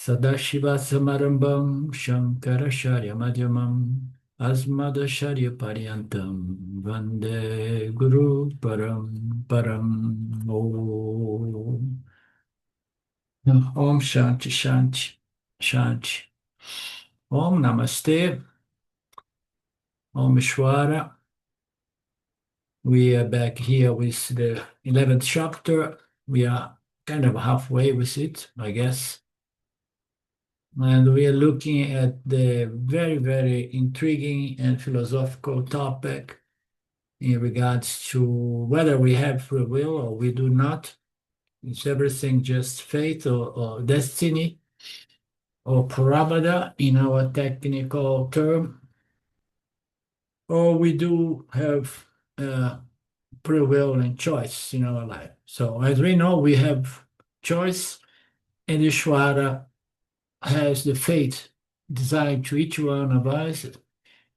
Sadashivasamarambam Shankaracharya Madhyamam Asmadacharya Paryantam Vande Guru Param Param Om Shanti Shanti Shanti Om Namaste Om Ishwara. We are back here with the 11th chapter. We are kind of halfway with it, I guess. And we are looking at the very, very intriguing and philosophical topic in regards to whether we have free will or we do not. Is everything just fate or destiny or prarabdha in our technical term? Or we do have free will and choice in our life. So as we know, we have choice, and Ishvara has the fate designed to each one of us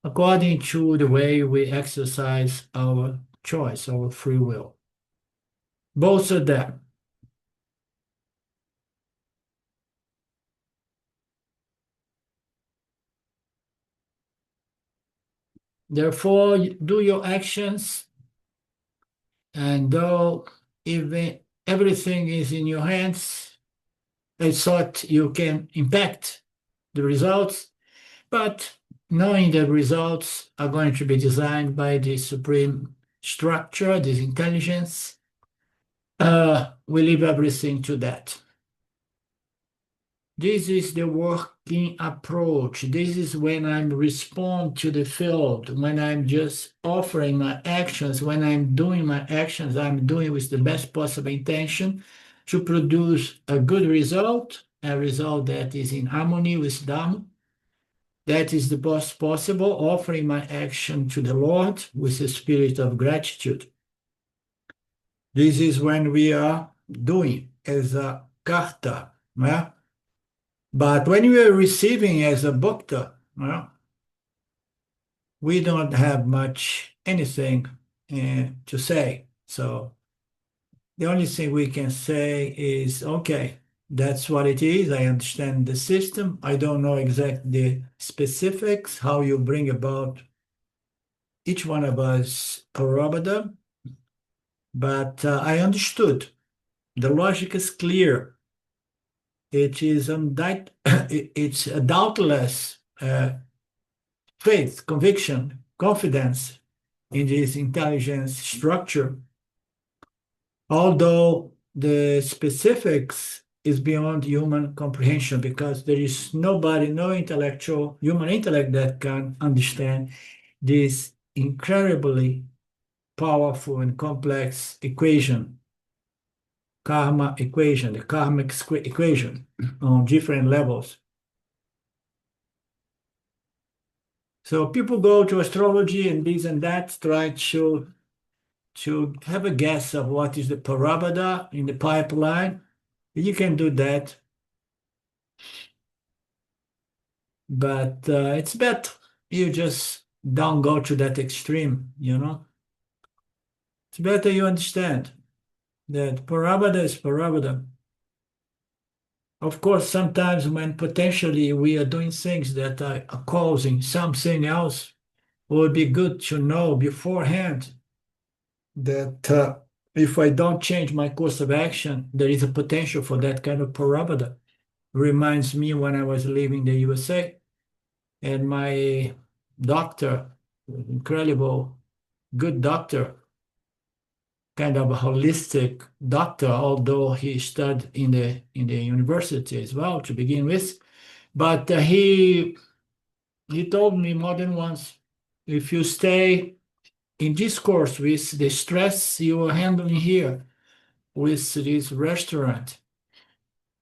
according to the way we exercise our choice, our free will. Both of them. Therefore, do your actions, and though even everything is in your hands, it's thought you can impact the results, but knowing the results are going to be designed by the supreme structure, this intelligence, we leave everything to that. This is the working approach. This is when I respond to the field, when I'm just offering my actions, when I'm doing my actions, I'm doing with the best possible intention to produce a good result, a result that is in harmony with Dharma. That is the best possible, offering my action to the Lord with a spirit of gratitude. This is when we are doing as a karta. Yeah? But when we are receiving as a bhakta, we don't have much anything to say. So the only thing we can say is, okay, that's what it is. I understand the system. I don't know exactly the specifics, how you bring about each one of us prarabdha, but I understood. The logic is clear. It is it's a doubtless faith, conviction, confidence in this intelligence structure, although the specifics is beyond human comprehension, because there is nobody, no intellectual, human intellect that can understand this incredibly powerful and complex equation, karma equation, the karmic equation on different levels. So people go to astrology and this and that, try to have a guess of what is the prarabdha in the pipeline. You can do that, but it's better you just don't go to that extreme, It's better you understand that prarabdha is prarabdha. Of course, sometimes when potentially we are doing things that are causing something else, it would be good to know beforehand that if I don't change my course of action, there is a potential for that kind of prarabdha. Reminds me when I was leaving the USA and my doctor, incredible, good doctor, kind of a holistic doctor, although he studied in the university as well to begin with. But he told me more than once, if you stay in this course with the stress you are handling here with this restaurant,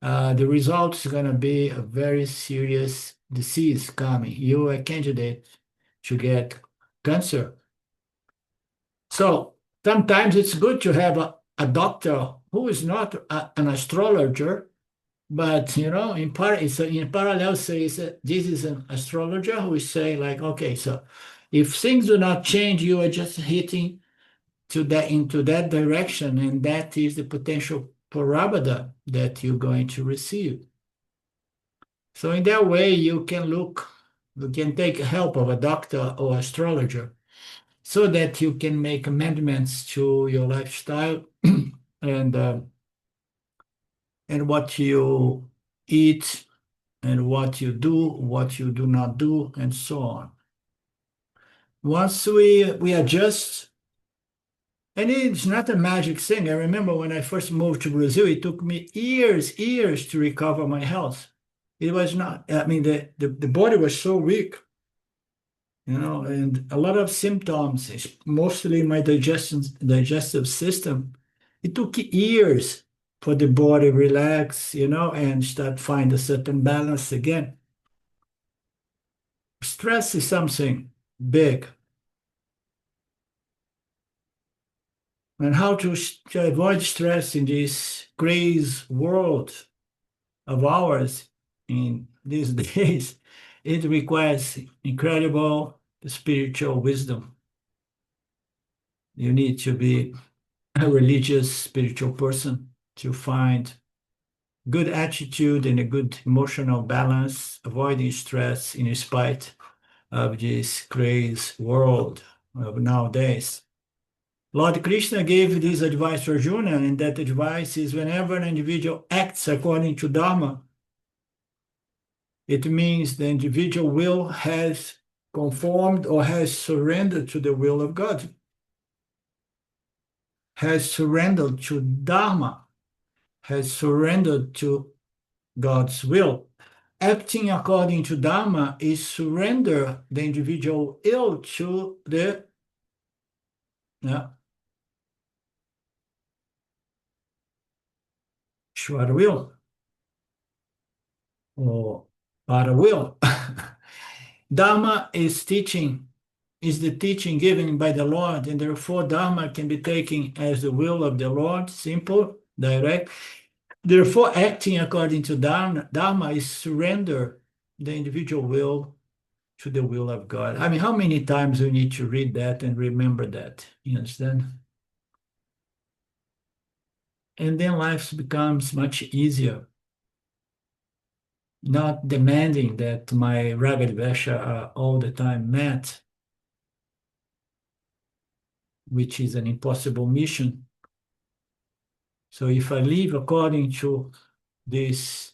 the result is going to be a very serious disease coming. You are a candidate to get cancer. So sometimes it's good to have a doctor who is not an astrologer, but in parallel says this is an astrologer who is saying like, okay, so if things do not change, you are just hitting into that direction, and that is the potential prarabdha that you're going to receive. So in that way, you can take help of a doctor or astrologer so that you can make amendments to your lifestyle and uh, and what you eat and what you do not do, and so on. Once we adjust, and it's not a magic thing. I remember when I first moved to Brazil, it took me years to recover my health. It was not, I mean, the body was so weak, and a lot of symptoms, mostly my digestive system. It took years for the body relax, and start find a certain balance again. Stress is something big, and how to avoid stress in this crazy world of ours in these days, it requires incredible spiritual wisdom. You need to be a religious, spiritual person to find good attitude and a good emotional balance, avoiding stress in spite of this crazy world of nowadays. Lord Krishna gave this advice to Arjuna, and that advice is whenever an individual acts according to Dharma, it means the individual will has conformed or has surrendered to the will of God, has surrendered to Dharma, has surrendered to God's will. Acting according to Dharma is surrender the individual will to the yeah, Shwara will or Para will. Dharma is the teaching given by the Lord, and therefore Dharma can be taken as the will of the Lord, simple, direct. Therefore, acting according to Dharma is surrender the individual will to the will of God. I mean, how many times we need to read that and remember that? You understand? And then life becomes much easier, not demanding that my raga dvesha are all the time met, which is an impossible mission. So if I live according to these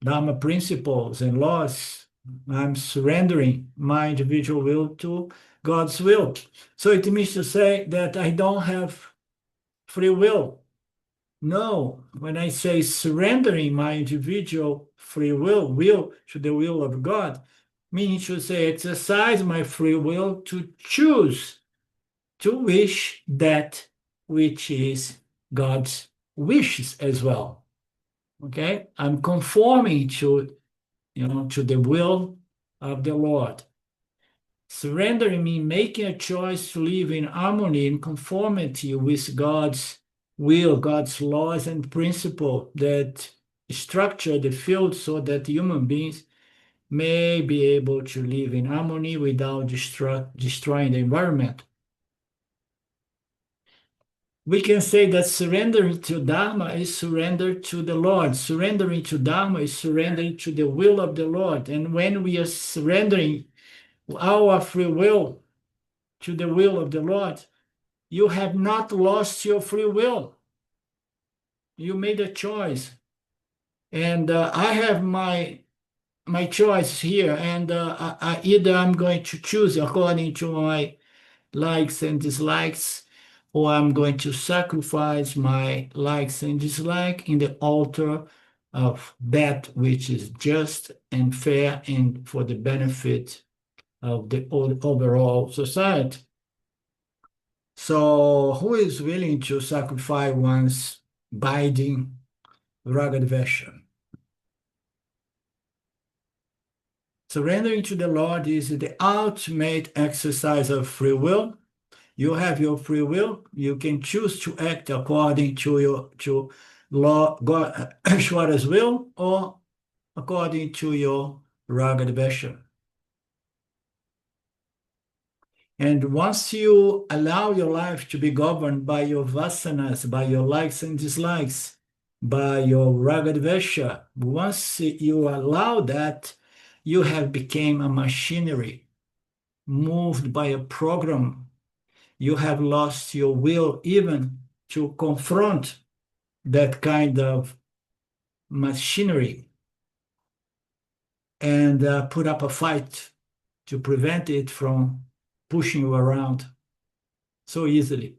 Dharma principles and laws, I'm surrendering my individual will to God's will. So it means to say that I don't have free will. No, when I say surrendering my individual free will to the will of God, meaning to say exercise my free will to choose to wish that which is God's wishes as well. Okay, I'm conforming to the will of the Lord. Surrendering means making a choice to live in harmony and conformity with God's will, God's laws and principle that structure the field so that human beings may be able to live in harmony without destroying the environment. We can say that surrendering to Dharma is surrender to the Lord. Surrendering to Dharma is surrendering to the will of the Lord. And when we are surrendering our free will to the will of the Lord, you have not lost your free will. You made a choice. And I have my choice here. And either I'm going to choose according to my likes and dislikes, or I'm going to sacrifice my likes and dislikes in the altar of that which is just and fair and for the benefit of the overall society. So, who is willing to sacrifice one's biding ragadvesha? Surrendering to the Lord is the ultimate exercise of free will. You have your free will. You can choose to act according to law, God, Shwara's will, or according to your ragadvesha. And once you allow your life to be governed by your vasanas, by your likes and dislikes, by your raga dvesha. Once you allow that, you have become a machinery moved by a program. You have lost your will even to confront that kind of machinery and put up a fight to prevent it from pushing you around so easily.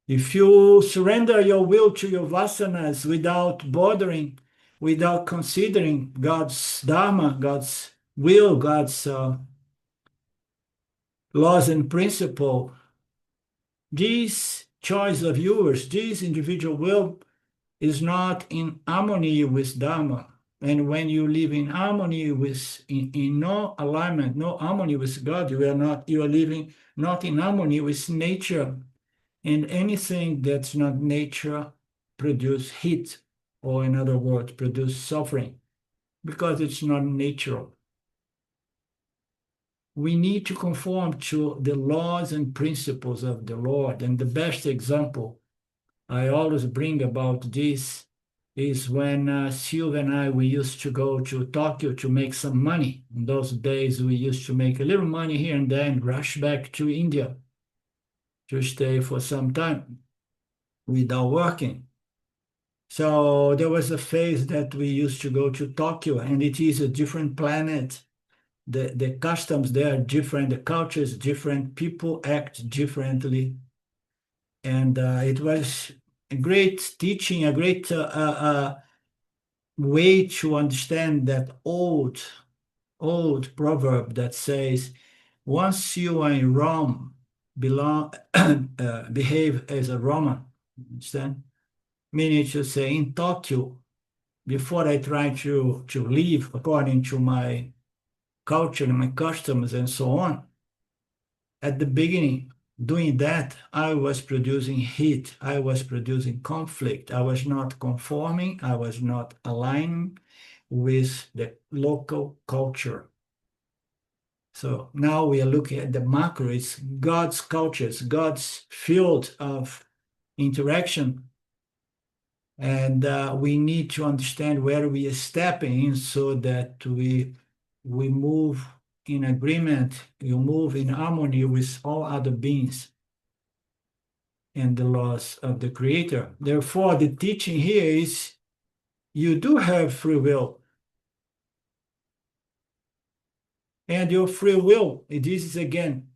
If you surrender your will to your vasanas without bothering, without considering God's dharma, God's will, God's laws and principle, this choice of yours, this individual will is not in harmony with dharma. And when you live in harmony with, in no alignment, no harmony with God, you are living not in harmony with nature. And anything that's not nature produce heat, or in other words, produce suffering, because it's not natural. We need to conform to the laws and principles of the Lord. And the best example I always bring about this is when Sylvia and I, we used to go to Tokyo to make some money. In those days, we used to make a little money here and there and rush back to India to stay for some time without working. So there was a phase that we used to go to Tokyo, and it is a different planet. The customs there are different, the culture is different, people act differently. And it was a great teaching, a great way to understand that old proverb that says, once you are in Rome, behave as a Roman. Understand? Meaning to say, in Tokyo, before I try to live according to my culture and my customs and so on, at the beginning, doing that, I was producing heat, I was producing conflict, I was not conforming, I was not aligning with the local culture. So now we are looking at the macro, it's God's cultures, God's field of interaction. And we need to understand where we are stepping in so that we move in agreement, you move in harmony with all other beings and the laws of the Creator. Therefore, the teaching here is you do have free will. And your free will, this is again,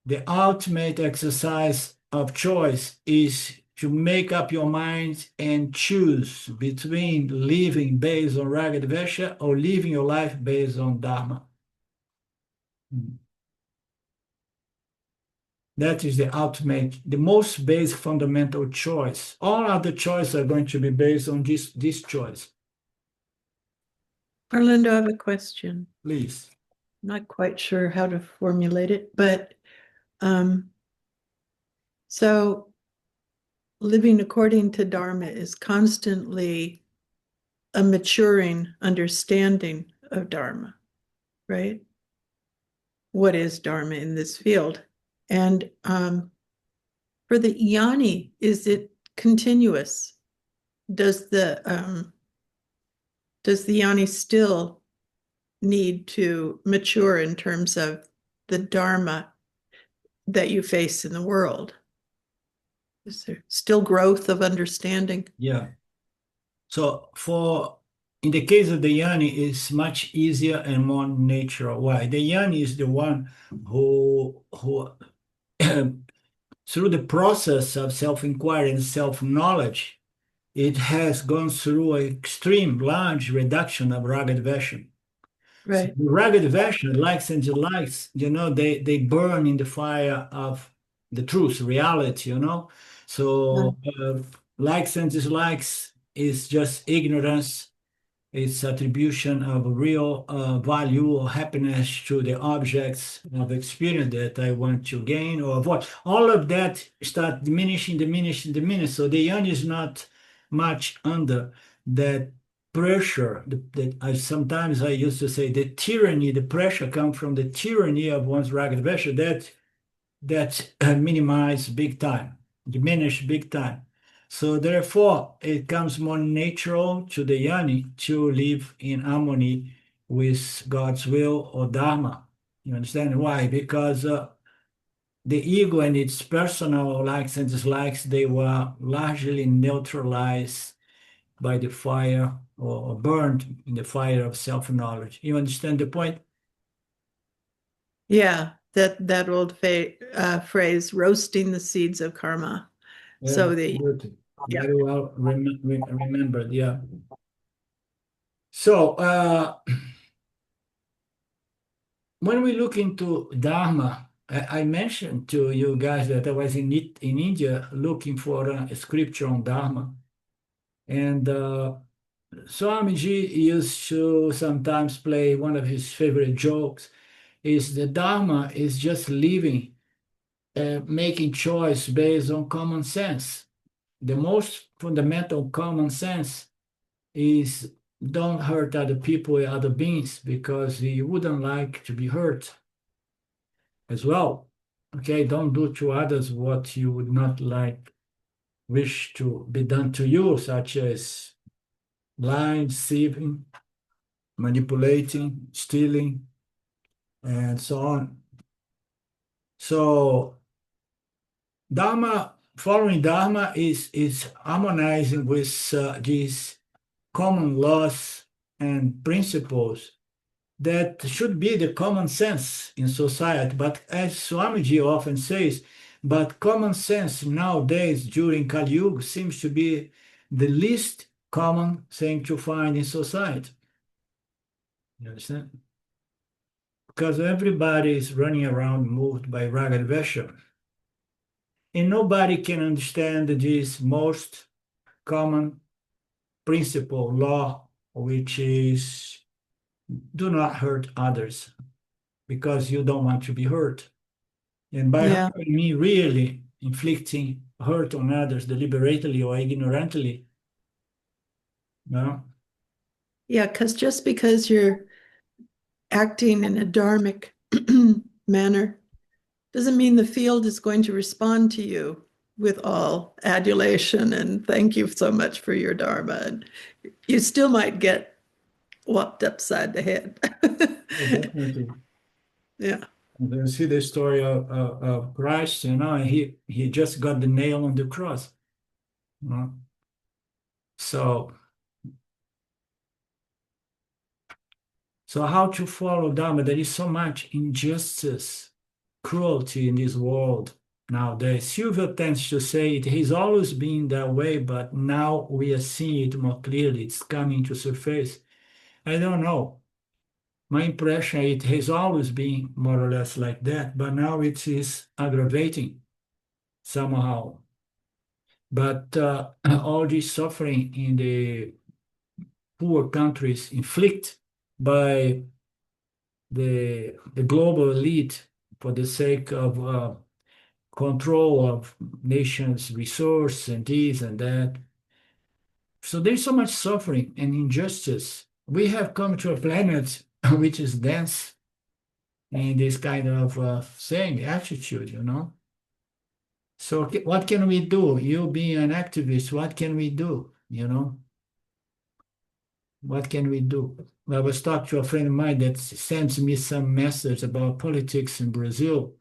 the ultimate exercise of choice is to make up your mind and choose between living based on Raga Dvesha or living your life based on Dharma. That is the ultimate, the most basic fundamental choice. All other choices are going to be based on this choice. Orlando, I have a question. Please. I'm not quite sure how to formulate it, but so living according to Dharma is constantly a maturing understanding of Dharma, right? What is Dharma in this field? And for the Jnani, is it continuous? Does the Jnani still need to mature in terms of the Dharma that you face in the world? Is there still growth of understanding? Yeah. So in the case of the Jnani, it's much easier and more natural. Why? The Jnani is the one who through the process of self-inquiry and self-knowledge, it has gone through an extreme large reduction of ragged version. Right. So the ragged version, likes and dislikes, they burn in the fire of the truth, reality, So likes and dislikes is just ignorance. It's attribution of real value or happiness to the objects of experience that I want to gain or avoid. All of that start diminishing. So the young is not much under that pressure. Sometimes I used to say the tyranny, the pressure comes from the tyranny of one's ragged pressure that minimize big time, diminish big time. So therefore, it comes more natural to the yoni to live in harmony with God's will or dharma. You understand why? Because the ego and its personal likes and dislikes, they were largely neutralized by the fire or burned in the fire of self-knowledge. You understand the point? Yeah, that old phrase, roasting the seeds of karma. Yeah, So good. yeah, Very well remembered. Yeah. So when we look into Dharma, I mentioned to you guys that I was in India looking for a scripture on Dharma. And Swamiji used to sometimes play one of his favorite jokes is the Dharma is just living, making choice based on common sense. The most fundamental common sense is don't hurt other people, other beings, because you wouldn't like to be hurt as well. Okay, don't do to others what you would not like, wish to be done to you, such as lying, deceiving, manipulating, stealing, and so on. So Dharma, following Dharma is harmonizing with these common laws and principles that should be the common sense in society. But as Swamiji often says, but common sense nowadays during Kali Yuga seems to be the least common thing to find in society. You understand? Because everybody is running around moved by raga and vesha. And nobody can understand this most common principle, law, which is do not hurt others because you don't want to be hurt. And by yeah, hurting me, really inflicting hurt on others deliberately or ignorantly, no? yeah. Because just because you're acting in a dharmic manner doesn't mean the field is going to respond to you with all adulation and thank you so much for your dharma. And you still might get whopped upside the head. Oh, definitely. Yeah. And you see the story of Christ, and he just got the nail on the cross. You know? So how to follow Dharma? There is so much injustice, cruelty in this world nowadays. Silvia tends to say it has always been that way, but now we are seeing it more clearly. It's coming to surface. I don't know. My impression, it has always been more or less like that, but now it is aggravating somehow. But all this suffering in the poor countries inflicted by the global elite for the sake of control of nations' resource and this and that. So there's so much suffering and injustice. We have come to a planet which is dense in this kind of saying attitude, you know. So what can we do? You being an activist, what can we do? You know, what can we do? I was talking to a friend of mine that sends me some message about politics in Brazil,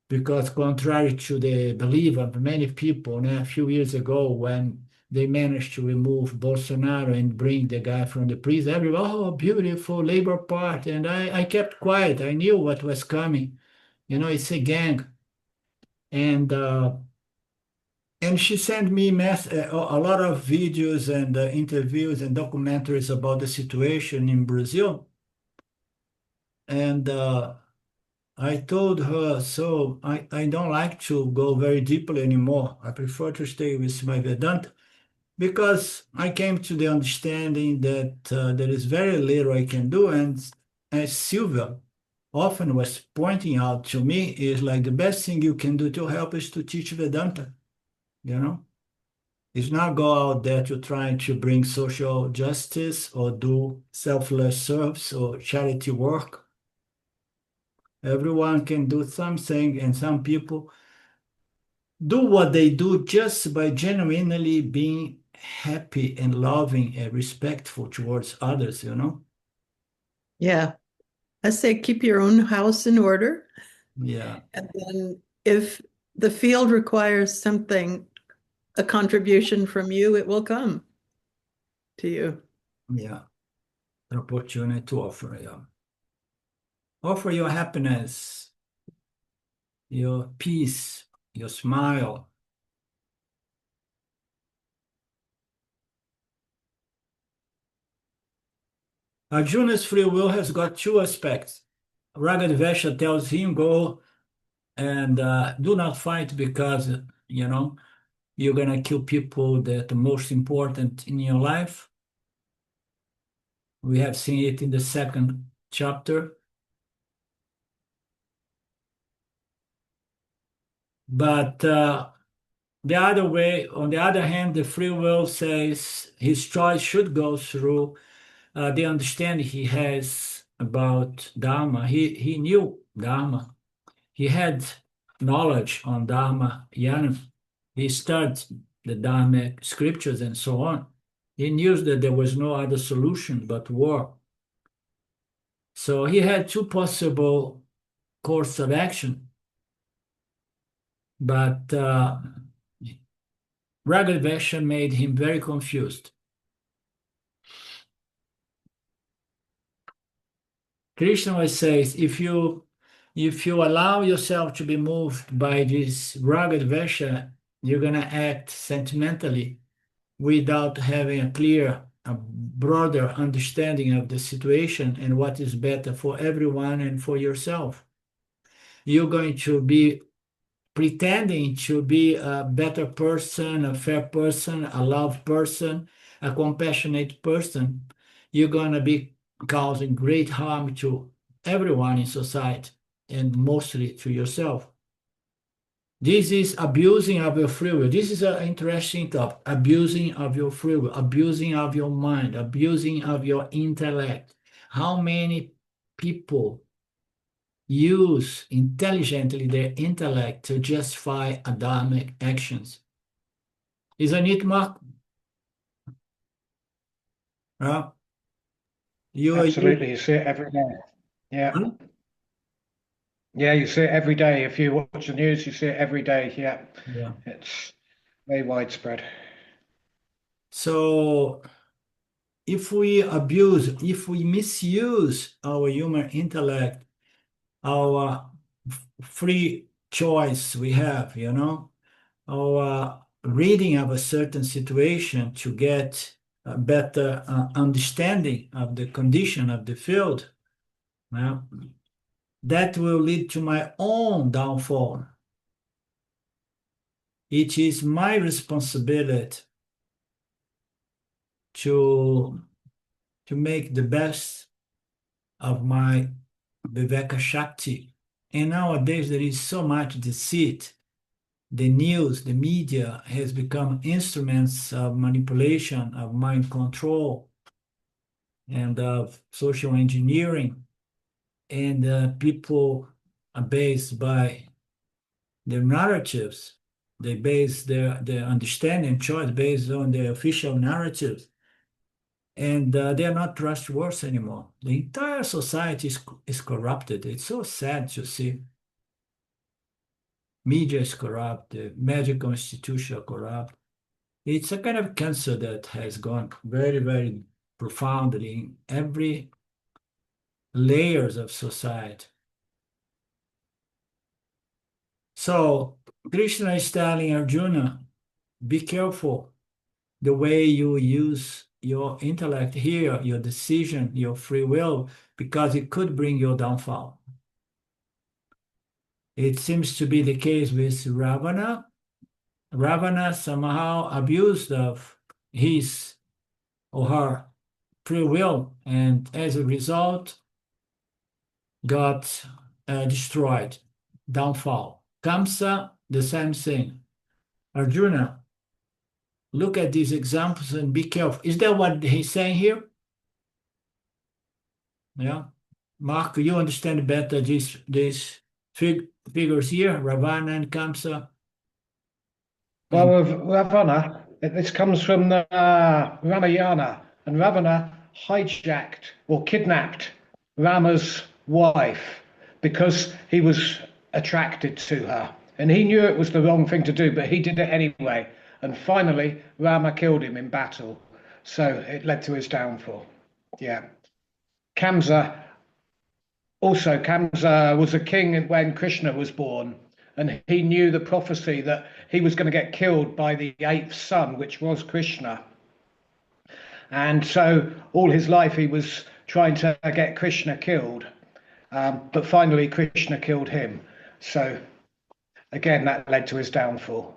because contrary to the belief of many people, a few years ago when they managed to remove Bolsonaro and bring the guy from the prison, everyone, oh, beautiful Labor Party. And I kept quiet. I knew what was coming. You know, it's a gang. And she sent me a lot of videos and interviews and documentaries about the situation in Brazil. And I told her, so I don't like to go very deeply anymore. I prefer to stay with my Vedanta because I came to the understanding that there is very little I can do. And as Silvia often was pointing out to me, is like the best thing you can do to help is to teach Vedanta, you know? It's not go out there to try to bring social justice or do selfless service or charity work. Everyone can do something, and some people do what they do just by genuinely being happy and loving and respectful towards others, you know? Yeah. I say keep your own house in order. Yeah, And then if the field requires something, a contribution from you, it will come to you. yeah. The opportunity to offer, yeah. Offer your happiness, your peace, your smile. Arjuna's free will has got two aspects. Raga Vesha tells him, go and do not fight because, you know, you're going to kill people that are most important in your life. We have seen it in the second chapter. But the other way, on the other hand, the free will says his choice should go through the understanding he has about Dharma. He knew Dharma. He had knowledge on Dharma Yana. He studied the Dharma scriptures and so on. He knew that there was no other solution but war. So he had two possible course of action. But Raghvesha made him very confused. Krishna says, if you allow yourself to be moved by this Raghvesha, you're gonna act sentimentally without having a broader understanding of the situation and what is better for everyone and for yourself. You're going to be pretending to be a better person, a fair person, a loved person, a compassionate person. You're going to be causing great harm to everyone in society and mostly to yourself. This is abusing of your free will. This is an interesting topic. Abusing of your free will, abusing of your mind, abusing of your intellect. How many people use intelligently their intellect to justify adamic actions? Isn't it, Mark? Uh, you agree? Absolutely, you see it every day. Yeah, Huh? yeah, you see it every day. If you watch the news, you see it every day. Yeah, Yeah. it's very widespread. So if we misuse our human intellect, our free choice we have, you know, our reading of a certain situation to get a better understanding of the condition of the field, well, that will lead to my own downfall. It is my responsibility to make the best of my Viveka Shakti. And nowadays there is so much deceit. The news, the media has become instruments of manipulation, of mind control, and of social engineering. And people are based by their narratives. They base their understanding choice based on their official narratives. And they are not trustworthy anymore. The entire society is corrupted. It's so sad to see. Media is corrupt, the medical institutions are corrupt. It's a kind of cancer that has gone very, very profoundly in every layers of society. So Krishna is telling Arjuna, be careful the way you use your intellect here, your decision, your free will, because it could bring your downfall. It seems to be the case with Ravana. Ravana somehow abused of his or her free will, and as a result, got destroyed, downfall. Kamsa, the same thing. Arjuna, look at these examples and be careful. Is that what he's saying here? Yeah. Mark, you understand better these figures here, Ravana and Kamsa. Well, with Ravana, this comes from the Ramayana, and Ravana hijacked or kidnapped Rama's wife because he was attracted to her. And he knew it was the wrong thing to do, but he did it anyway. And finally, Rama killed him in battle. So it led to his downfall. Yeah. Kamsa Kamsa was a king when Krishna was born, and he knew the prophecy that he was going to get killed by the eighth son, which was Krishna. And so all his life he was trying to get Krishna killed, but finally Krishna killed him. So again, that led to his downfall.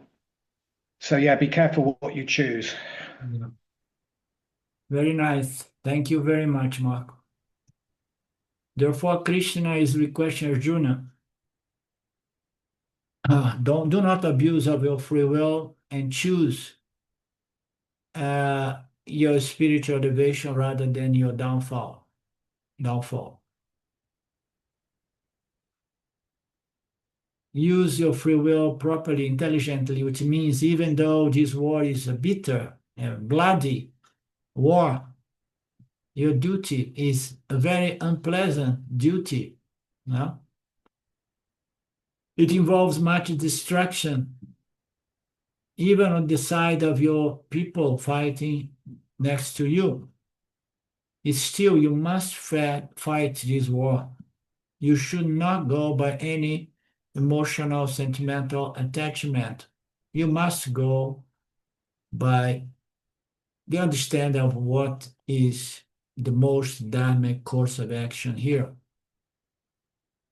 So yeah, be careful what you choose. Yeah. Very nice. Thank you very much, Mark. Therefore, Krishna is requesting Arjuna, do not abuse of your free will and choose your spiritual elevation rather than your downfall. Use your free will properly, intelligently, which means even though this war is a bitter and bloody war, your duty is a very unpleasant duty. No? It involves much destruction, even on the side of your people fighting next to you. It's still, you must fight this war. You should not go by any emotional, sentimental attachment. You must go by the understanding of what is the most dynamic course of action here.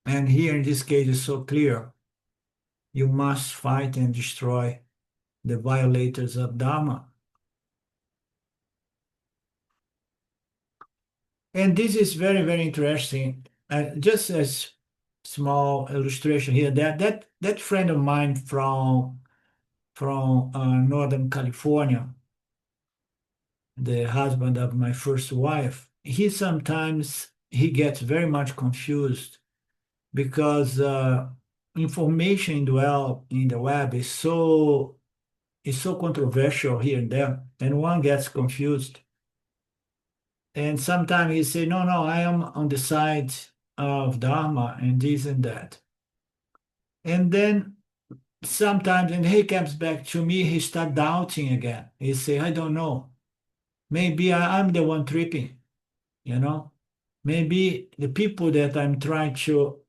And here in this case, it's so clear. You must fight and destroy the violators of Dharma. And this is very, very interesting. Just as small illustration here, that friend of mine from Northern California, the husband of my first wife, he gets very much confused because information dwell in the web is so controversial here and there, and one gets confused. And sometimes he say, no, I am on the side of Dharma and this and that. And then sometimes, and he comes back to me, he start doubting again. He say, I don't know. Maybe I'm the one tripping, you know? Maybe the people that I'm trying to,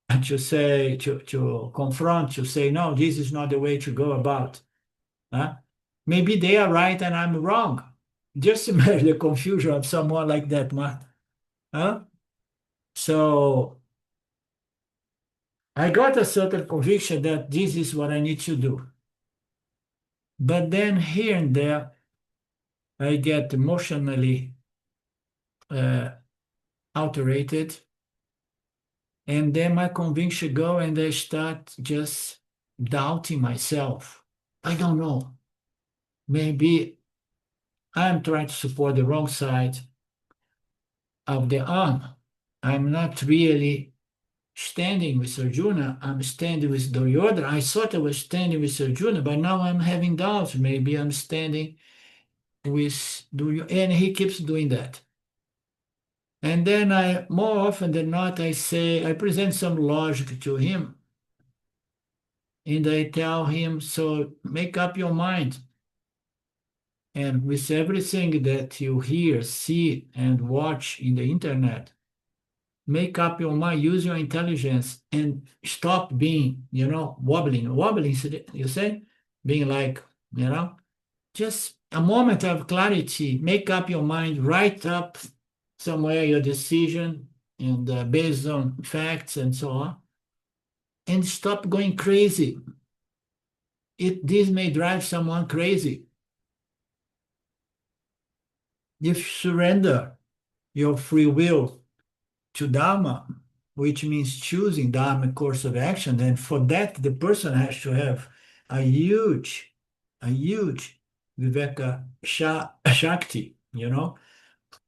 to confront, to say, no, this is not the way to go about. Huh? Maybe they are right and I'm wrong. Just imagine the confusion of someone like that, man. Huh? So I got a certain conviction that this is what I need to do. But then here and there, I get emotionally alterated. And then my conviction go and I start just doubting myself. I don't know. Maybe I'm trying to support the wrong side of the arm. I'm not really standing with Arjuna. I'm standing with Duryodhana. I thought I was standing with Arjuna, but now I'm having doubts. Maybe I'm standing with Duryodhana. And he keeps doing that. And then more often than not, I present some logic to him. And I tell him, so make up your mind. And with everything that you hear, see, and watch in the internet, make up your mind, use your intelligence, and stop being, wobbling. Wobbling, you say? Being like, just a moment of clarity. Make up your mind, write up somewhere your decision, and based on facts and so on, and stop going crazy. This may drive someone crazy. If you surrender your free will to Dharma, which means choosing Dharma course of action, then for that, the person has to have a huge Viveka Shakti,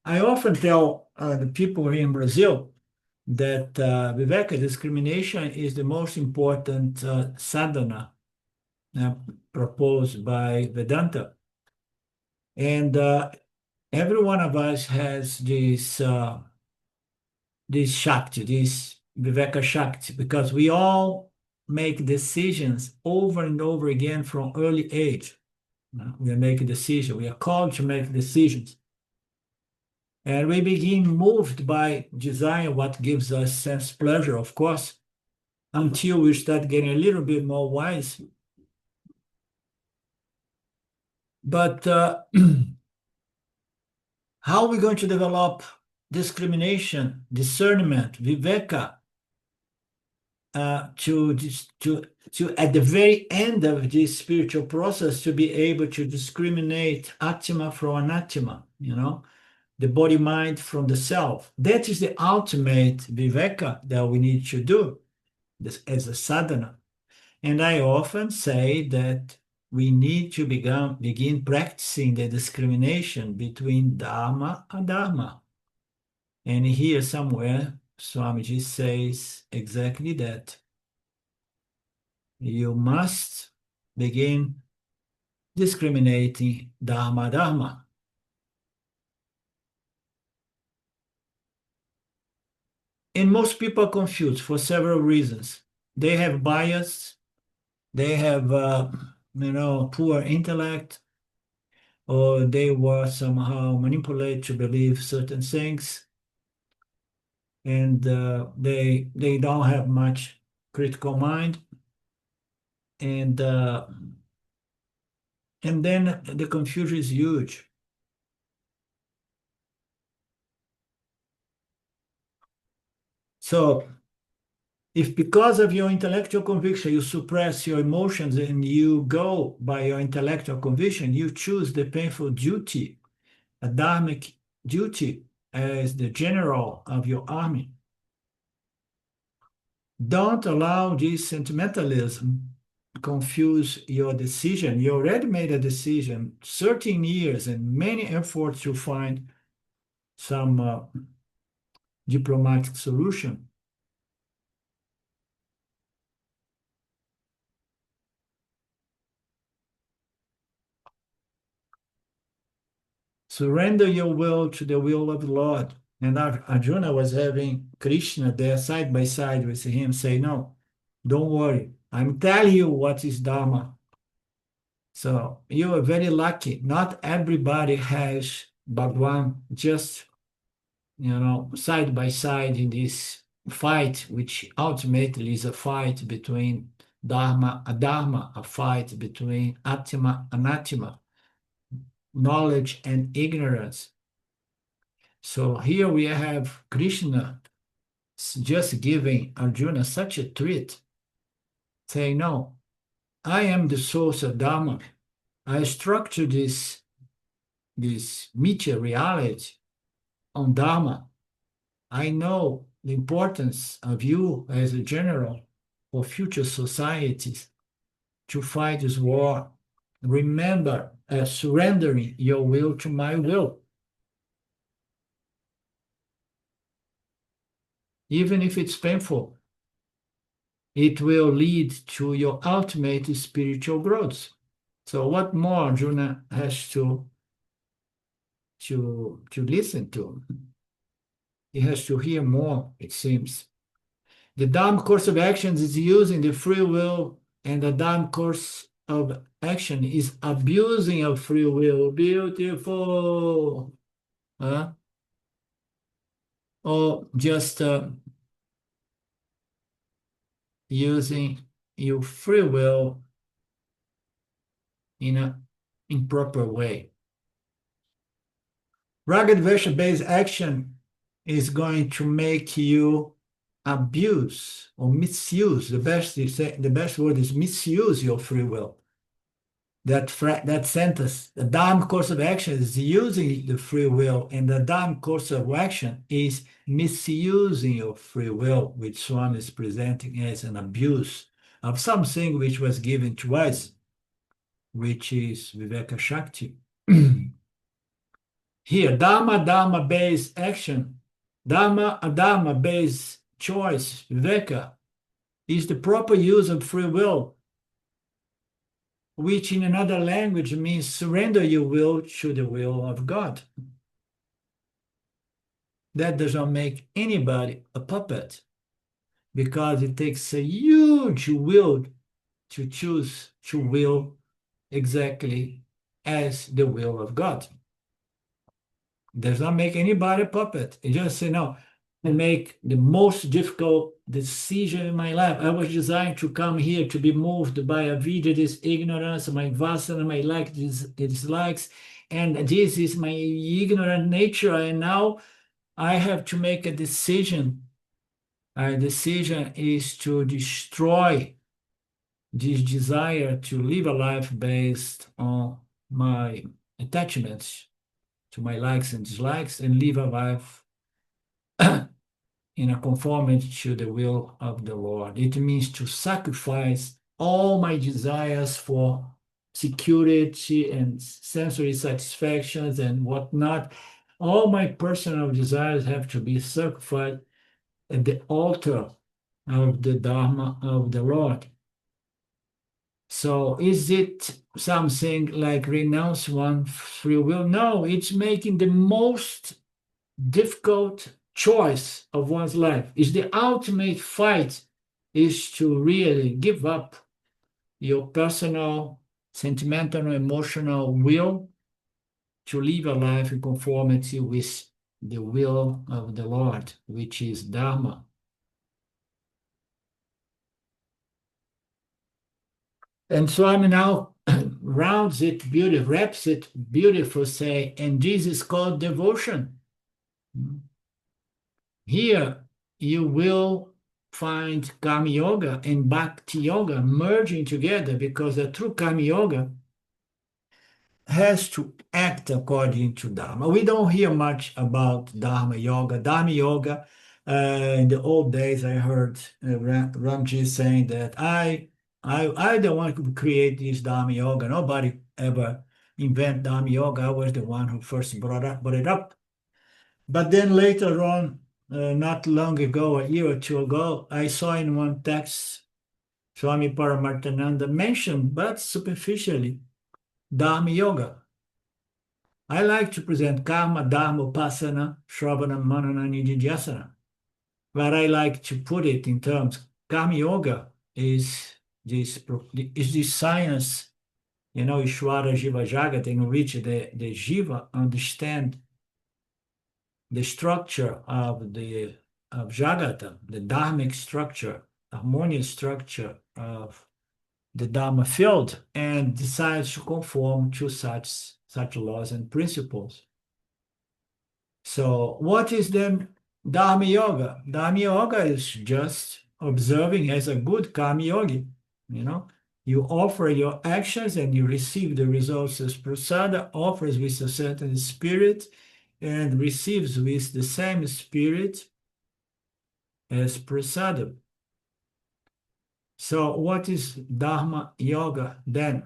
I often tell the people here in Brazil that Viveka discrimination is the most important sadhana proposed by Vedanta. And every one of us has this Shakti, this Viveka Shakti, because we all make decisions over and over again from early age. We make a decision. We are called to make decisions. And we begin moved by desire, what gives us sense pleasure, of course, until we start getting a little bit more wise. But how are we going to develop discrimination, discernment, viveka, to at the very end of this spiritual process to be able to discriminate atma from anatma, the body mind from the self? That is the ultimate viveka that we need to do as a sadhana. And I often say that we need to begin practicing the discrimination between dharma and dharma. And here somewhere, Swamiji says exactly that. You must begin discriminating dharma, dharma. And most people are confused for several reasons. They have bias, they have, poor intellect, or they were somehow manipulated to believe certain things, and they don't have much critical mind, and then the confusion is huge. So if because of your intellectual conviction you suppress your emotions and you go by your intellectual conviction, you choose the painful duty, a dharmic duty, as the general of your army. Don't allow this sentimentalism confuse your decision. You already made a decision, 13 years and many efforts to find some diplomatic solution. Surrender your will to the will of the Lord. And Arjuna was having Krishna there side by side with him, say, no, don't worry. I'm telling you what is Dharma. So you are very lucky. Not everybody has Bhagwan just, side by side in this fight, which ultimately is a fight between Dharma, Adharma, a fight between Atma, Anatma, knowledge and ignorance. So here we have Krishna just giving Arjuna such a treat, saying, no, I am the source of Dharma. I structure this meteor reality on Dharma. I know the importance of you as a general for future societies to fight this war. Remember, surrendering your will to my will. Even if it's painful, it will lead to your ultimate spiritual growth. So what more Arjuna has to listen to? He has to hear more, it seems. The Dharma course of actions is using the free will, and the Dharma course of action is abusing of free will. Beautiful. Or just using your free will in an improper way. Raga Dvesha-based action is going to make you abuse or misuse. The best word is misuse your free will. That sentence, the Dharma course of action is using the free will, and the Dharma course of action is misusing your free will, which Swami is presenting as an abuse of something which was given to us, which is Viveka Shakti. Here, Dharma-based action, Dharma-based choice, Viveka, is the proper use of free will which in another language means surrender your will to the will of God. That does not make anybody a puppet, because it takes a huge will to choose to will exactly as the will of God. Does not make anybody a puppet. It just say, no, I make the most difficult decision in my life. I was designed to come here to be moved by a video, this ignorance, my vasana, my likes, dislikes, and this is my ignorant nature. And now I have to make a decision. A decision is to destroy this desire to live a life based on my attachments to my likes and dislikes, and live a life in a conformity to the will of the Lord. It means to sacrifice all my desires for security and sensory satisfactions and whatnot. All my personal desires have to be sacrificed at the altar of the Dharma of the Lord. So is it something like renounce one's free will? No, it's making the most difficult choice of one's life. It's the ultimate fight, is to really give up your personal, sentimental, emotional will to live a life in conformity with the will of the Lord, which is Dharma. And Swami now rounds it beautiful, wraps it beautiful, say, and this is called devotion. Here you will find Karma Yoga and Bhakti Yoga merging together, because the true Karma Yoga has to act according to Dharma. We don't hear much about Dharma Yoga. Dharma Yoga, in the old days, I heard Ramji saying that I the one who create this Dharma Yoga. Nobody ever invent Dharma Yoga. I was the one who first brought it up. But then later on, not long ago, a year or two ago, I saw in one text Swami Paramarthananda mentioned, but superficially, Dharma Yoga. I like to present Karma, Dharma, Upasana, Shravana, Manana, Nididhyasana. But I like to put it in terms, Karma Yoga is this science, Ishvara, Jiva, Jagat, in which the Jiva understand the structure of Jagata, the Dharmic structure, harmonious structure of the Dharma field, and decides to conform to such laws and principles. So what is then Dharma Yoga? Dharma Yoga is just observing as a good Karma Yogi. You offer your actions and you receive the results as prasada, offers with a certain spirit and receives with the same spirit as prasada. So what is Dharma Yoga then?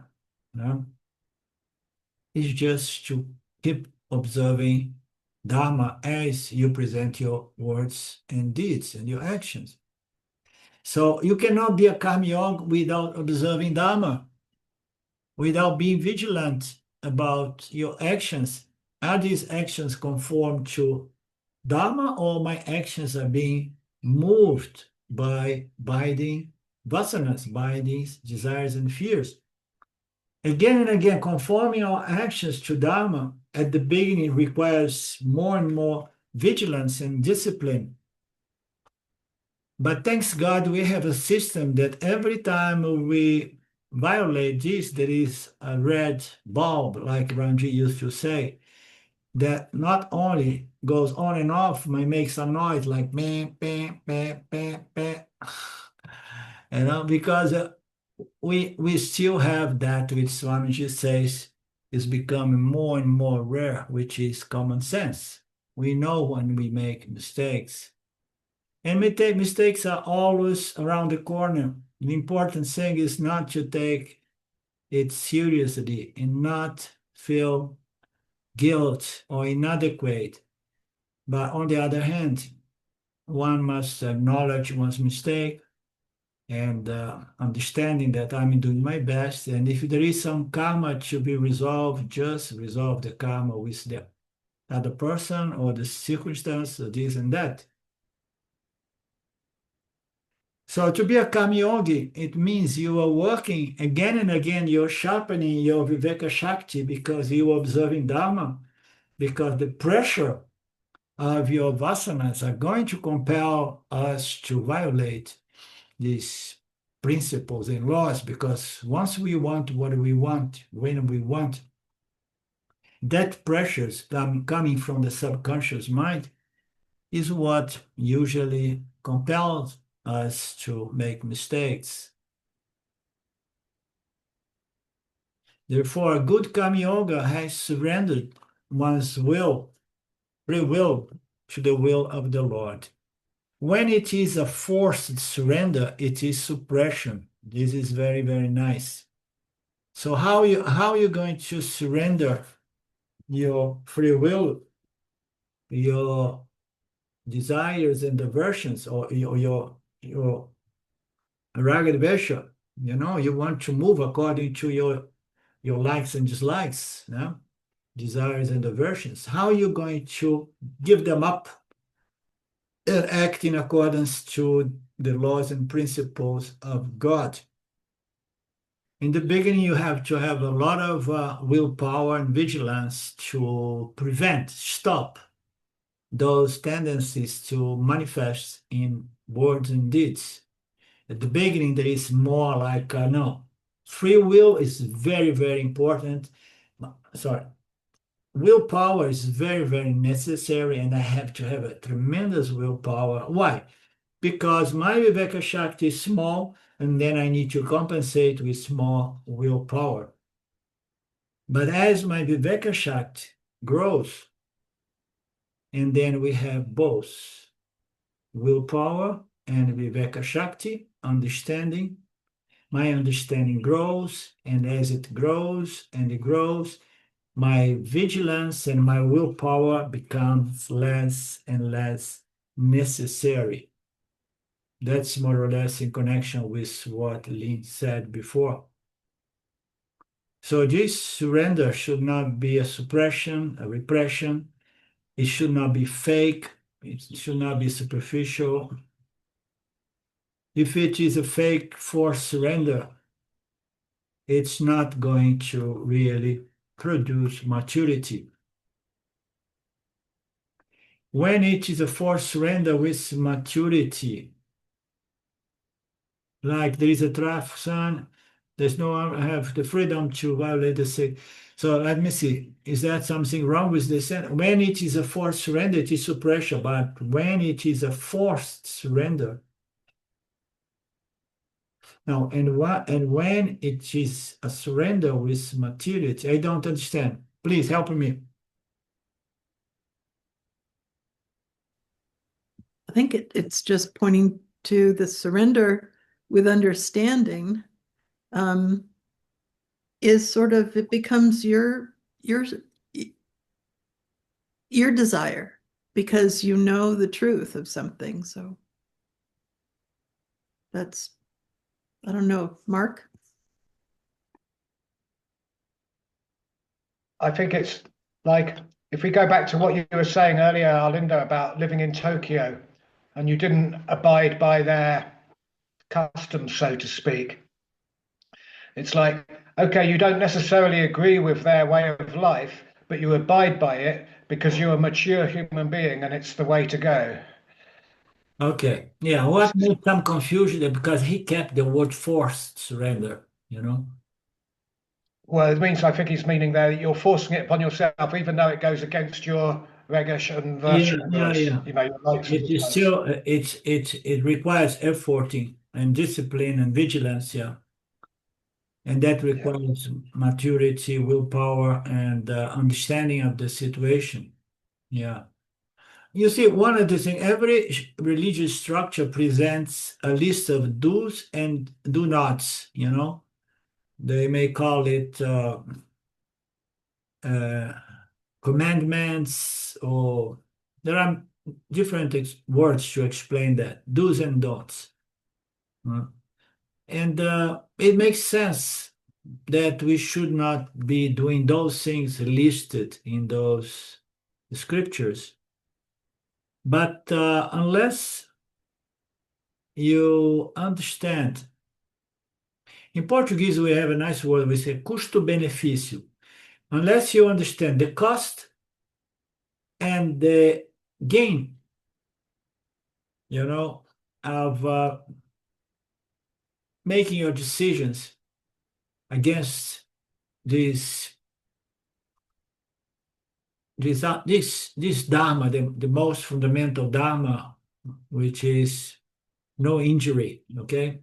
It's just to keep observing Dharma as you present your words and deeds and your actions. So you cannot be a Karma Yogi without observing Dharma, without being vigilant about your actions. Are these actions conform to Dharma, or my actions are being moved by binding vasanas, binding desires and fears? Again and again, conforming our actions to Dharma at the beginning requires more and more vigilance and discipline. But thanks God, we have a system that every time we violate this, there is a red bulb, like Ramji used to say, that not only goes on and off, may make some noise like bam, bam, bam, bam, bam. Because we still have that which Swamiji says is becoming more and more rare, which is common sense. We know when we make mistakes. And mistakes are always around the corner. The important thing is not to take it seriously and not feel guilt or inadequate. But on the other hand, one must acknowledge one's mistake and understanding that I'm doing my best. And if there is some karma to be resolved, just resolve the karma with the other person or the circumstance or this and that. So to be a karma yogi, it means you are working again and again, you're sharpening your Viveka Shakti because you're observing Dharma, because the pressure of your vasanas are going to compel us to violate these principles and laws, because once we want what we want, when we want, that pressures coming from the subconscious mind is what usually compels us to make mistakes. Therefore, a good Karma Yoga has surrendered one's will, free will, to the will of the Lord. When it is a forced surrender, it is suppression. This is very, very nice. So how are you going to surrender your free will, your desires and aversions, or your raga dvesha? You know, you want to move according to your likes and dislikes, no? Desires and aversions. How are you going to give them up and act in accordance to the laws and principles of God? In the beginning, you have to have a lot of willpower and vigilance to prevent, stop those tendencies to manifest in words and deeds. At the beginning, there is more like, no, free will is very, very important. Sorry, willpower is very, very necessary, and I have to have a tremendous willpower. Why? Because my Viveka Shakti is small, and then I need to compensate with small willpower. But as my Viveka Shakti grows, and then we have both willpower and Viveka Shakti, understanding. My understanding grows, and as it grows and it grows, my vigilance and my willpower becomes less and less necessary. That's more or less in connection with what Lynn said before. So this surrender should not be a suppression, a repression. It should not be fake. It should not be superficial. If it is a fake forced surrender, it's not going to really produce maturity. When it is a forced surrender with maturity, like there is a draft son, there's no one have the freedom to violate the sick. So let me see, is that something wrong with this? When it is a forced surrender, it is suppression, but when it is a forced surrender, now, and when it is a surrender with maturity, I don't understand. Please help me. I think it's just pointing to the surrender with understanding is sort of, it becomes your desire because you know the truth of something. So that's, I don't know, Mark? I think it's like, if we go back to what you were saying earlier, Arlinda, about living in Tokyo, and you didn't abide by their customs, so to speak. It's like, okay, you don't necessarily agree with their way of life, but you abide by it because you're a mature human being and it's the way to go. Okay. Yeah, what made some confusion because he kept the word forced surrender, you know? Well, it means, I think he's meaning there that you're forcing it upon yourself, even though it goes against your regesh and Yeah, virtues, you know, your likes and It is dislikes. still it requires effort and discipline and vigilance, yeah. And that requires maturity, willpower, and understanding of the situation. Yeah. You see, one of the things, every religious structure presents a list of do's and do nots, you know? They may call it uh, commandments, or there are different words to explain that, do's and don'ts. And it makes sense that we should not be doing those things listed in those scriptures. But unless you understand, in Portuguese we have a nice word, we say custo-benefício. Unless you understand the cost and the gain, of making your decisions against this dharma, the most fundamental dharma, which is no injury, okay?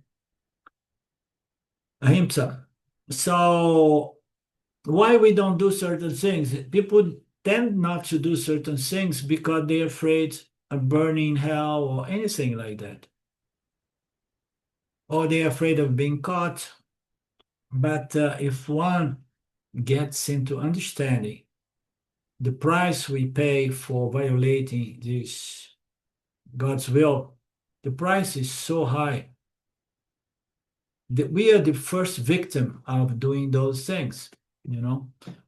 Ahimsa. So why we don't do certain things? People tend not to do certain things because they're afraid of burning in hell or anything like that. Or they're afraid of being caught. But if one gets into understanding the price we pay for violating this God's will, the price is so high that we are the first victim of doing those things.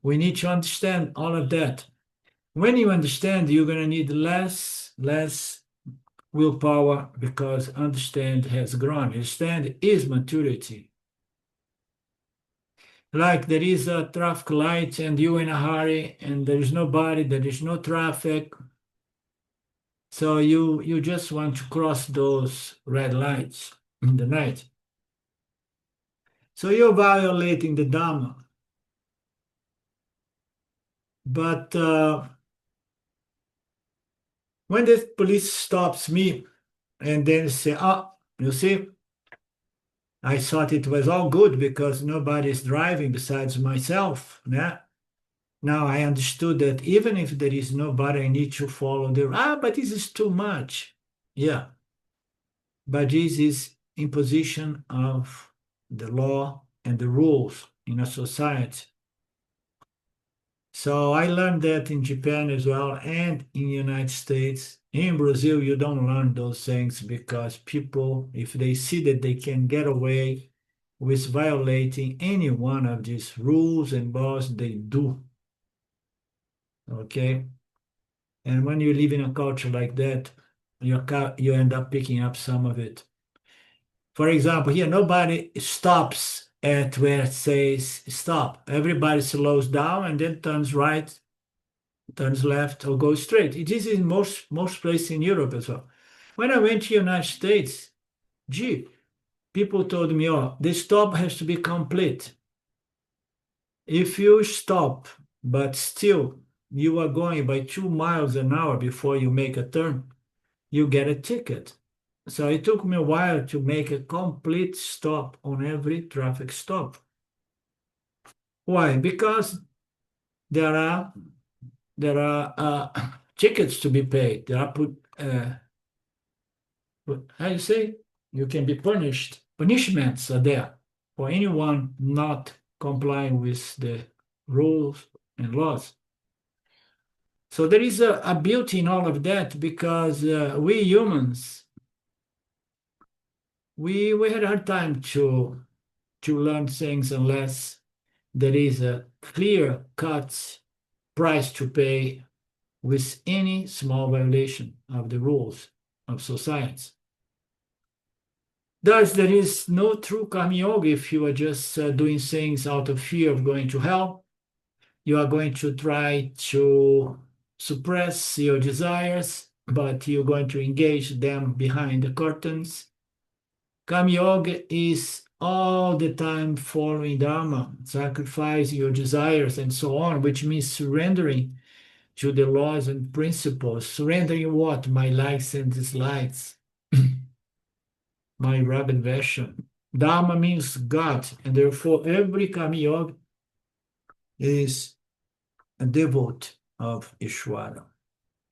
We need to understand all of that. When you understand, you're going to need less willpower, because understand has grown. Understand is maturity. Like there is a traffic light and you're in a hurry and there is nobody, there is no traffic. So you just want to cross those red lights in the night. So you're violating the Dharma. But when the police stops me and then say, you see, I thought it was all good because nobody's driving besides myself. Yeah. Now I understood that even if there is nobody, I need to follow but this is too much. Yeah. But this is imposition of the law and the rules in a society. So I learned that in Japan as well and in the United States. In Brazil, you don't learn those things because people, if they see that they can get away with violating any one of these rules and laws, they do. Okay? And when you live in a culture like that, you end up picking up some of it. For example, here, nobody stops at where it says stop. Everybody slows down and then turns right, turns left, or goes straight. It is in most places in Europe as well. When I went to the United States, people told me, the stop has to be complete. If you stop, but still you are going by 2 miles an hour before you make a turn, you get a ticket. So it took me a while to make a complete stop on every traffic stop. Why? Because there are tickets to be paid. There are how you say? You can be punished. Punishments are there for anyone not complying with the rules and laws. So there is a beauty in all of that, because we humans, we had a hard time to learn things unless there is a clear-cut price to pay with any small violation of the rules of society. Thus, there is no true karma yoga if you are just doing things out of fear of going to hell. You are going to try to suppress your desires, but you're going to engage them behind the curtains. Karma yoga is all the time following Dharma, sacrificing your desires and so on, which means surrendering to the laws and principles. Surrendering what? My likes and dislikes, my rag and vesha. Dharma means God, and therefore every Karma yoga is a devote of Ishvara,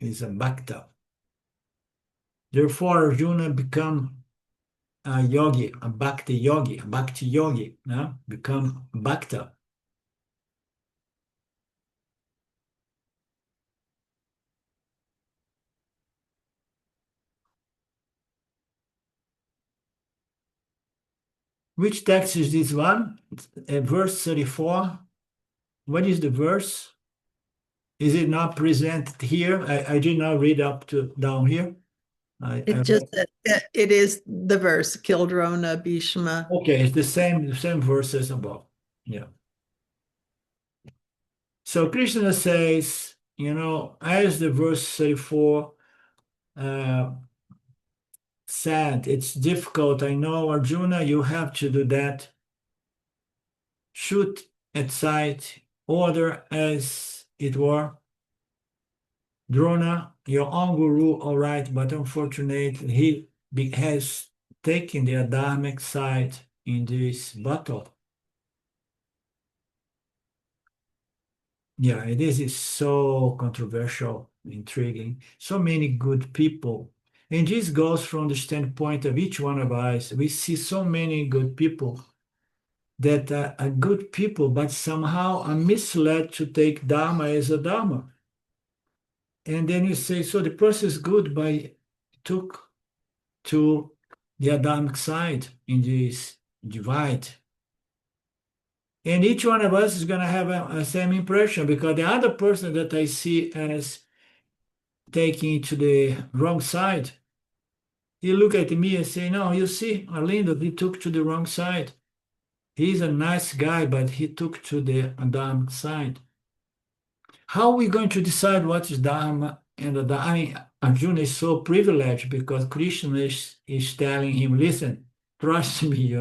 is a bhakta. Therefore, Arjuna become a yogi, a bhakti yogi, become bhakta. Which text is this one? Verse 34. What is the verse? Is it not presented here? I did not read up to down here. It is the verse, Kildrona Bhishma. Okay, it's the same verse as above. Yeah. So Krishna says, as the verse 34 said, it's difficult. I know, Arjuna, you have to do that. Shoot at sight, order as it were. Drona, your own guru, all right, but unfortunately, he has taken the adharmic side in this battle. Yeah, this is so controversial, intriguing. So many good people. And this goes from the standpoint of each one of us. We see so many good people that are good people, but somehow are misled to take Dharma as a Dharma. And then you say, so the person is good, but took to the Adamic side in this divide. And each one of us is going to have a same impression, because the other person that I see as taking to the wrong side, he look at me and say, no, you see, Arlindo, he took to the wrong side. He's a nice guy, but he took to the Adamic side. How are we going to decide what is Dharma and the Dharma? I mean, Arjuna is so privileged because Krishna is telling him, listen, trust me,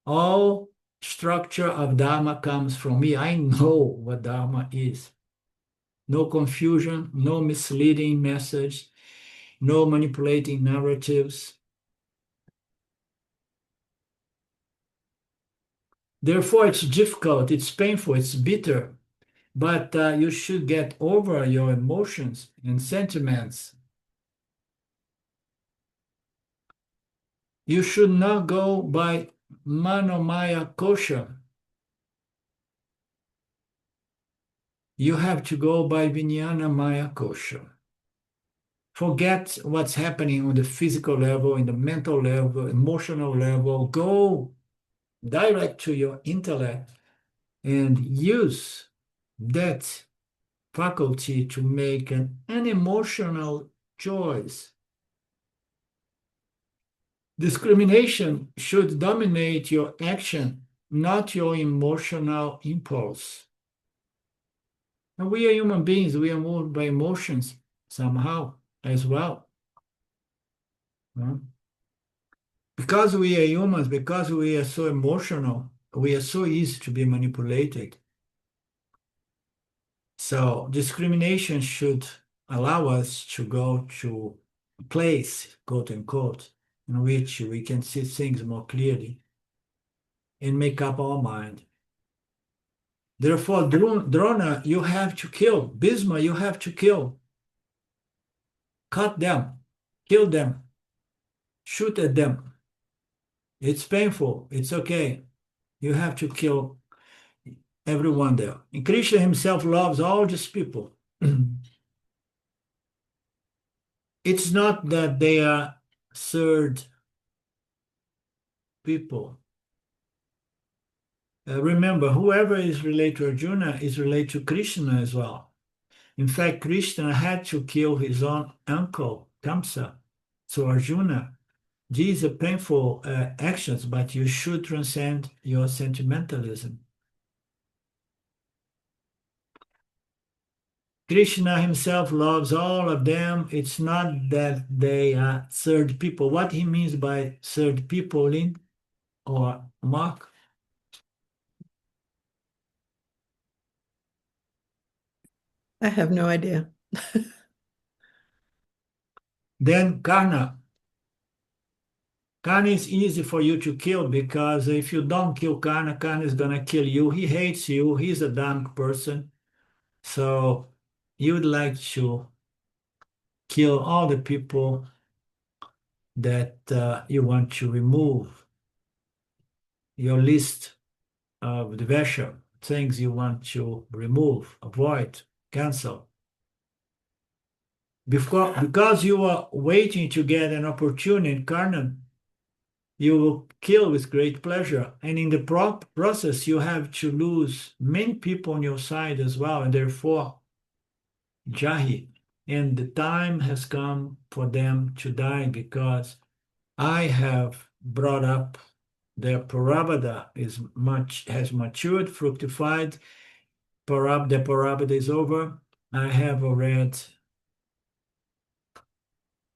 all structure of Dharma comes from me. I know what Dharma is. No confusion, no misleading message, no manipulating narratives. Therefore, it's difficult, it's painful, it's bitter, but you should get over your emotions and sentiments. You should not go by Manomaya Kosha. You have to go by Vijnana Maya Kosha. Forget what's happening on the physical level, in the mental level, emotional level. Go direct to your intellect and use that faculty to make an unemotional choice. Discrimination should dominate your action, not your emotional impulse. And we are human beings, we are moved by emotions somehow as well. Because we are humans, because we are so emotional, we are so easy to be manipulated. So discrimination should allow us to go to a place, quote unquote, in which we can see things more clearly and make up our mind. Therefore, Drona, you have to kill. Bhisma, you have to kill. Cut them, kill them, shoot at them. It's painful, it's okay. You have to kill everyone there. And Krishna himself loves all these people. It's not that they are third people. Remember, whoever is related to Arjuna is related to Krishna as well. In fact, Krishna had to kill his own uncle, Kamsa. So Arjuna, these are painful actions, but you should transcend your sentimentalism. Krishna himself loves all of them. It's not that they are third people. What he means by third people, Lynn or Mark? I have no idea. Then Karna. Karna is easy for you to kill because if you don't kill Karna, Karna is going to kill you. He hates you. He's a dumb person. So you would like to kill all the people that you want to remove. Your list of the Vesha, things you want to remove, avoid, cancel. Because you are waiting to get an opportunity, Karna, you will kill with great pleasure. And in the process, you have to lose many people on your side as well. And therefore, Jahi, and the time has come for them to die because I have brought up their Parabada has matured, fructified. The Parabada is over. I have already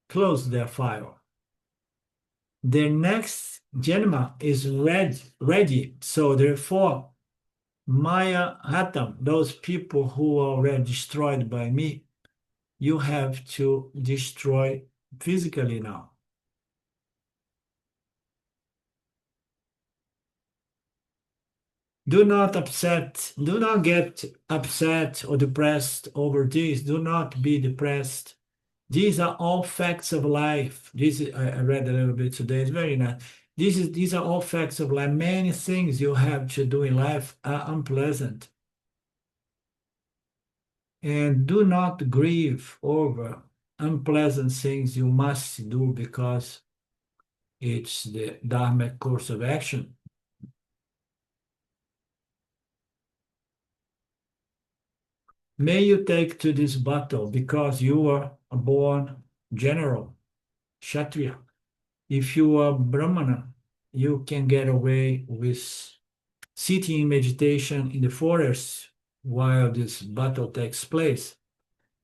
closed their file. Their next Janma is ready. So therefore, Maya Hatam, those people who are already destroyed by me, you have to destroy physically now. Do not get upset or depressed over this. Do not be depressed. These are all facts of life. I read a little bit today. It's very nice. These are all facts of life. Many things you have to do in life are unpleasant. And do not grieve over unpleasant things you must do because it's the Dharma course of action. May you take to this battle because you are a born general, Kshatriya. If you are Brahmana, you can get away with sitting in meditation in the forest while this battle takes place.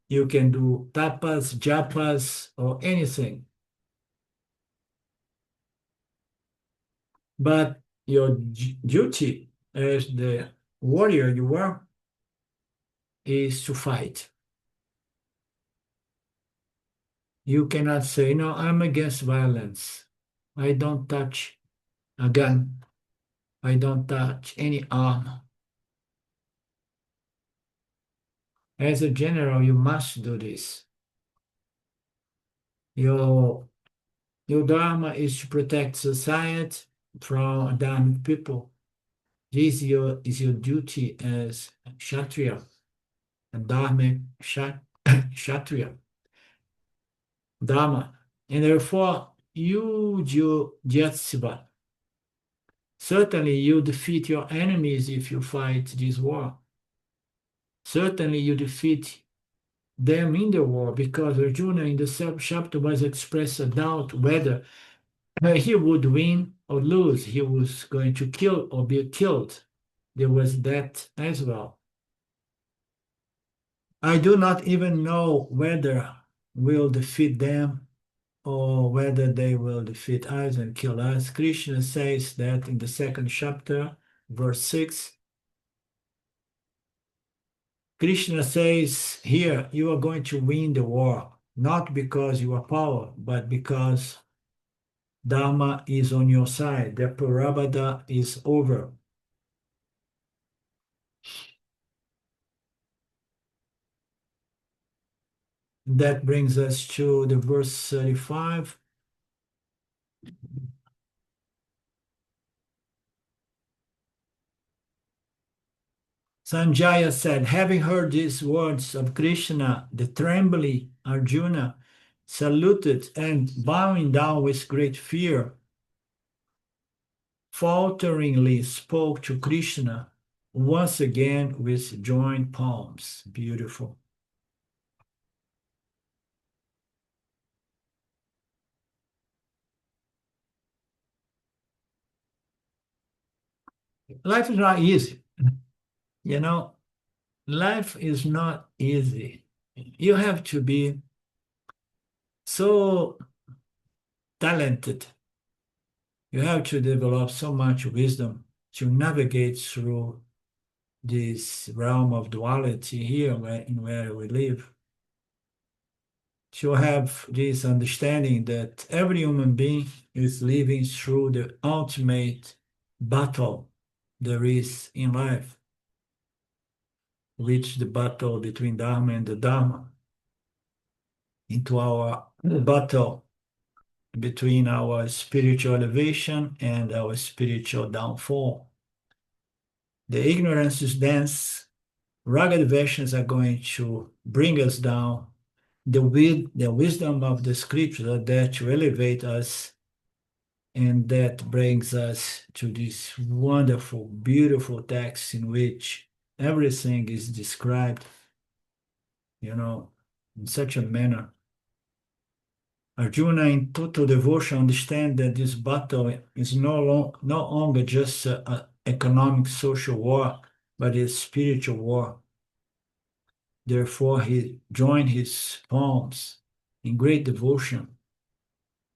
You can do tapas, japas, or anything. But your duty as the warrior you are is to fight. You cannot say, no, I'm against violence. I don't touch a gun. I don't touch any arm. As a general, you must do this. Your dharma is to protect society from dharmic people. This is your duty as Kshatriya, a dharmic Kshatriya, dharma. And therefore, you, Jyatsiva, certainly you defeat your enemies if you fight this war. Certainly you defeat them in the war because Arjuna in the chapter was expressed a doubt whether he would win or lose. He was going to kill or be killed. There was that as well. I do not even know whether we'll defeat them or whether they will defeat us and kill us. Krishna says that in the second chapter, verse 6. Krishna says here, you are going to win the war, not because you are power, but because Dharma is on your side. The Parabada is over. That brings us to the verse 35. Sañjaya said, having heard these words of Krishna, the trembling Arjuna saluted and bowing down with great fear, falteringly spoke to Krishna once again with joined palms. Beautiful. Life is not easy. You know, life is not easy. You have to be so talented. You have to develop so much wisdom to navigate through this realm of duality here where we live. To have this understanding that every human being is living through the ultimate battle there is in life, which the battle between Dharma and the Dharma, into our battle between our spiritual elevation and our spiritual downfall. The ignorance is dense, rugged versions are going to bring us down. The wisdom of the scripture that to elevate us And that brings us to this wonderful, beautiful text in which everything is described, in such a manner. Arjuna, in total devotion, understands that this battle is no longer just an economic, social war, but a spiritual war. Therefore, he joined his palms in great devotion,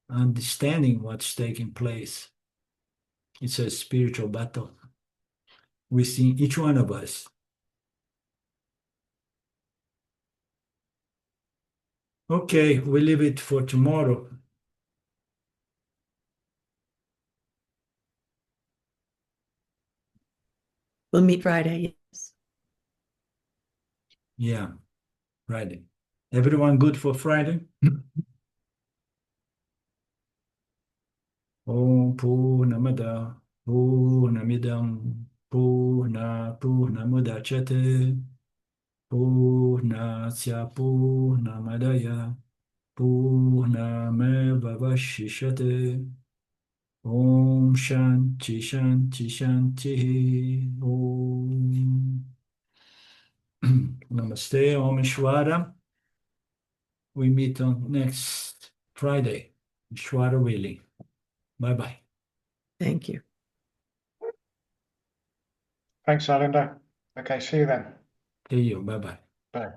understanding what's taking place. It's a spiritual battle within each one of us. Okay, we leave it for tomorrow. We'll meet Friday. Yes. Yeah, Friday. Everyone good for Friday? Om Purnamada Purnamidam Purnamudachyate Purnasya Purnamadaya Purnamevavashishate Om Shanti Shanti Shanti Om Namaste Om Ishwara. We meet on next Friday. Ishwara willing. Bye-bye. Thank you. Thanks, Alinda. Okay, see you then. See you. Bye-bye. Bye.